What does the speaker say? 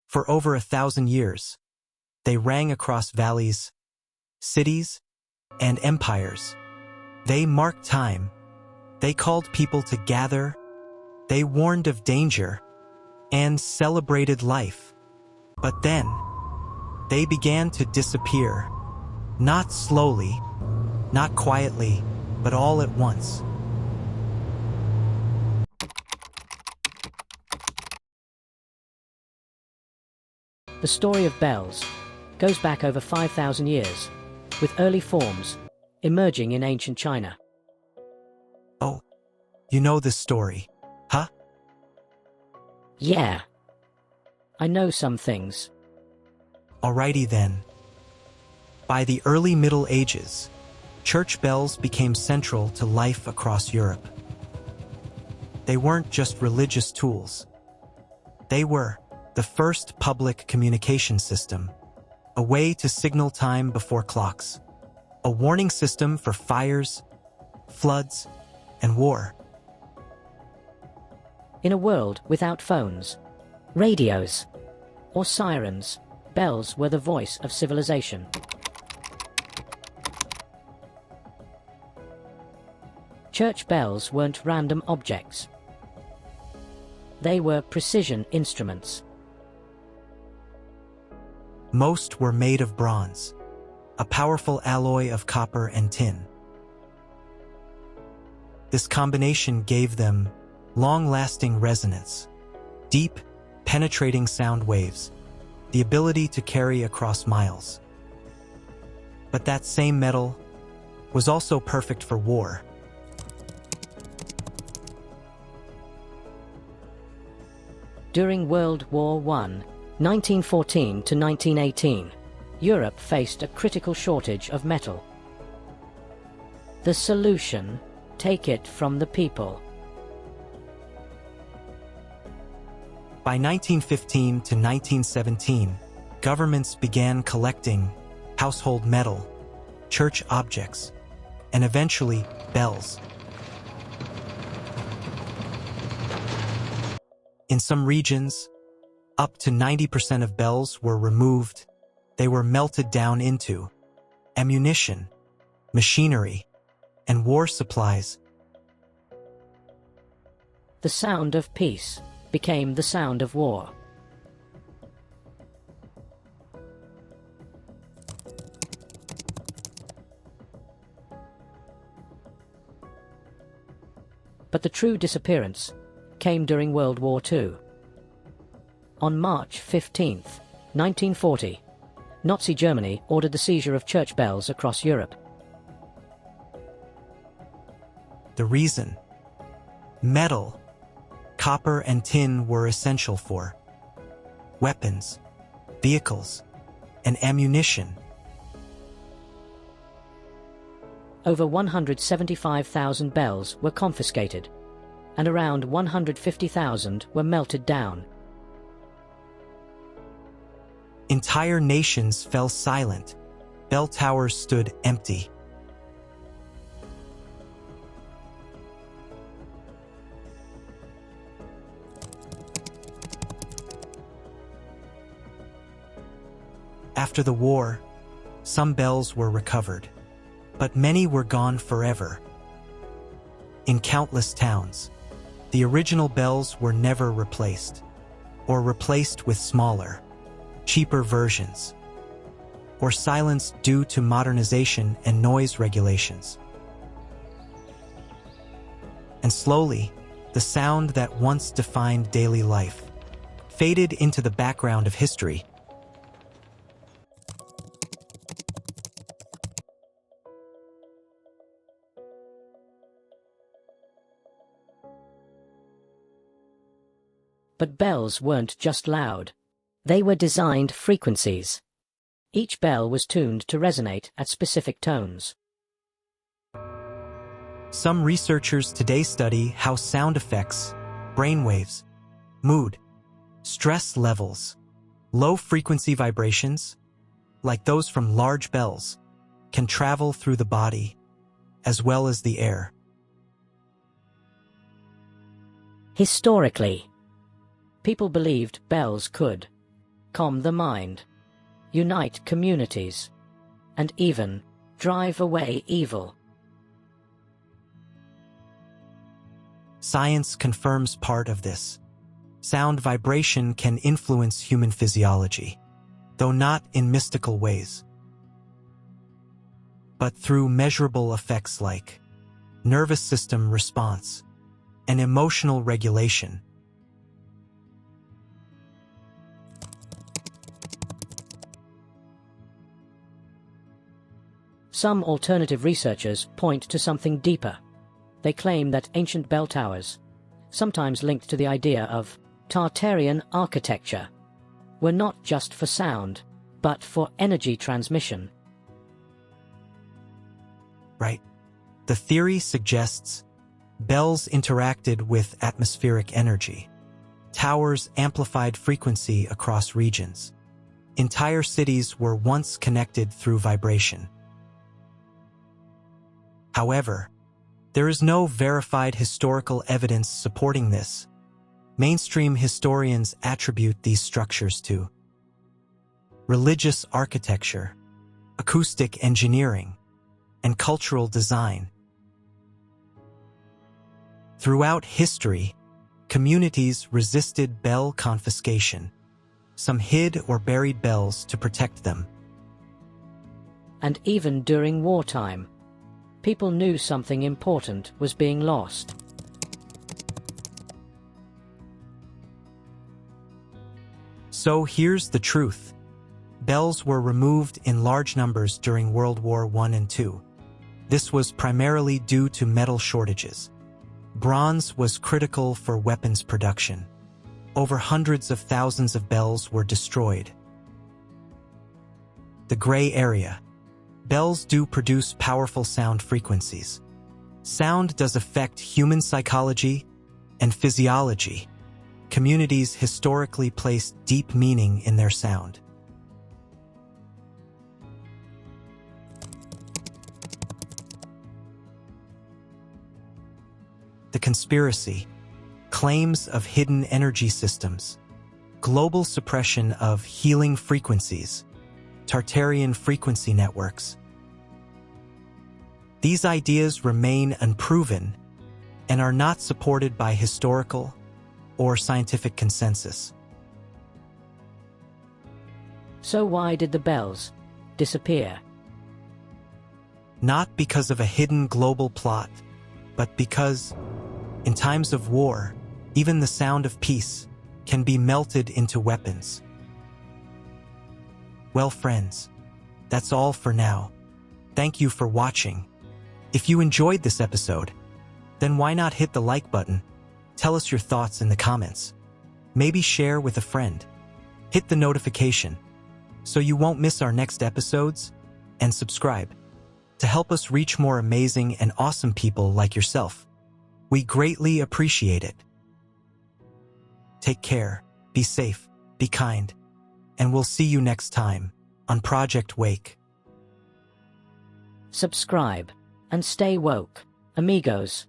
For over 1,000 years, they rang across valleys, cities, and empires. They marked time. They called people to gather. They warned of danger and celebrated life. But then, they began to disappear. Not slowly, not quietly, but all at once. The story of bells goes back over 5,000 years, with early forms emerging in ancient China. Oh, you know this story, huh? Yeah, I know some things. Alrighty then. By the early Middle Ages, church bells became central to life across Europe. They weren't just religious tools. They were the first public communication system, a way to signal time before clocks, a warning system for fires, floods, and war. In a world without phones, radios, or sirens, bells were the voice of civilization. Church bells weren't random objects. They were precision instruments. Most were made of bronze, a powerful alloy of copper and tin. This combination gave them long-lasting resonance, deep, penetrating sound waves, the ability to carry across miles. But that same metal was also perfect for war. During World War I, 1914 to 1918, Europe faced a critical shortage of metal. The solution: take it from the people. By 1915 to 1917, governments began collecting household metal, church objects, and eventually bells. In some regions, up to 90% of bells were removed. They were melted down into ammunition, machinery, and war supplies. The sound of peace became the sound of war. But the true disappearance came during World War II. On March 15, 1940, Nazi Germany ordered the seizure of church bells across Europe. The reason? Metal, copper and tin were essential for weapons, vehicles, and ammunition. Over 175,000 bells were confiscated, and around 150,000 were melted down. Entire nations fell silent. Bell towers stood empty. After the war, some bells were recovered, but many were gone forever. In countless towns, the original bells were never replaced, or replaced with smaller, cheaper versions, or silenced due to modernization and noise regulations. And slowly, the sound that once defined daily life faded into the background of history. But bells weren't just loud. They were designed frequencies. Each bell was tuned to resonate at specific tones. Some researchers today study how sound effects, brainwaves, mood, stress levels, low-frequency vibrations, like those from large bells, can travel through the body, as well as the air. Historically, People believed bells could calm the mind, unite communities, and even drive away evil. Science confirms part of this. Sound vibration can influence human physiology, though not in mystical ways, but through measurable effects like nervous system response and emotional regulation. Some alternative researchers point to something deeper. They claim that ancient bell towers, sometimes linked to the idea of Tartarian architecture, were not just for sound, but for energy transmission. Right. The theory suggests bells interacted with atmospheric energy. Towers amplified frequency across regions. Entire cities were once connected through vibration. However, there is no verified historical evidence supporting this. Mainstream historians attribute these structures to religious architecture, acoustic engineering, and cultural design. Throughout history, communities resisted bell confiscation. Some hid or buried bells to protect them. And even during wartime, people knew something important was being lost. So here's the truth. Bells were removed in large numbers during World War I and II. This was primarily due to metal shortages. Bronze was critical for weapons production. Over hundreds of thousands of bells were destroyed. The gray area. Bells do produce powerful sound frequencies. Sound does affect human psychology and physiology. Communities historically placed deep meaning in their sound. The conspiracy. Claims of hidden energy systems. Global suppression of healing frequencies. Tartarian frequency networks. These ideas remain unproven and are not supported by historical or scientific consensus. So why did the bells disappear? Not because of a hidden global plot, but because, in times of war, even the sound of peace can be melted into weapons. Well, friends, that's all for now. Thank you for watching. If you enjoyed this episode, then why not hit the like button? Tell us your thoughts in the comments. Maybe share with a friend. Hit the notification so you won't miss our next episodes, and subscribe to help us reach more amazing and awesome people like yourself. We greatly appreciate it. Take care, be safe, be kind, and we'll see you next time on Project Wake. Subscribe and stay woke, amigos.